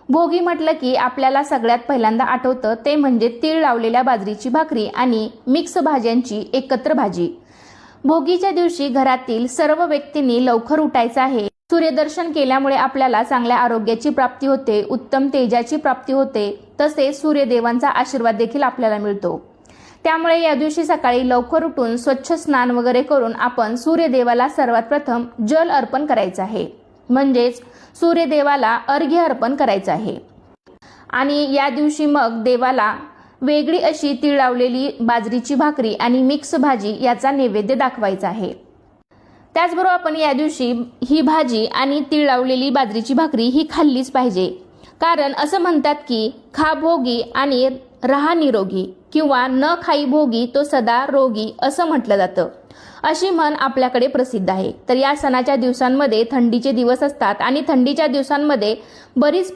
भोगी म्हटलं की आपल्याला सगळ्यात पहिल्यांदा आठवतं ते म्हणजे तीळ लावलेल्या बाजरीची भाकरी आणि मिक्स भाज्यांची एकत्र भाजी। भोगीच्या दिवशी घरातील सर्व व्यक्तींनी लवकर उठायचं आहे। सूर्यदर्शन केल्यामुळे आपल्याला चांगल्या आरोग्याची प्राप्ती होते, उत्तम तेजाची प्राप्ती होते, तसेच सूर्यदेवांचा आशीर्वाद देखील आपल्याला मिळतो। त्यामुळे या दिवशी सकाळी लवकर उठून स्वच्छ स्नान वगैरे करून आपण सूर्यदेवाला सर्वात प्रथम जल अर्पण करायचं आहे, म्हणजेच सूर्यदेवाला अर्घ्य अर्पण करायचं आहे। आणि या दिवशी मग देवाला वेगळी अशी तीळ लावलेली बाजरीची भाकरी आणि मिक्स भाजी याचा नैवेद्य दाखवायचा आहे। त्याचबरोबर आपण या दिवशी ही भाजी आणि तीळ लावलेली बाजरीची भाकरी ही खाल्लीच पाहिजे, कारण असं म्हणतात की खा भोगी आणि रहा निरोगी, किंवा न खाई भोगी तो सदा रोगी असं म्हटलं जातं। अशी म्हण आपल्याकडे प्रसिद्ध आहे। तर या सणाच्या दिवसांमध्ये थंडीचे दिवस असतात आणि थंडीच्या दिवसांमध्ये बरीच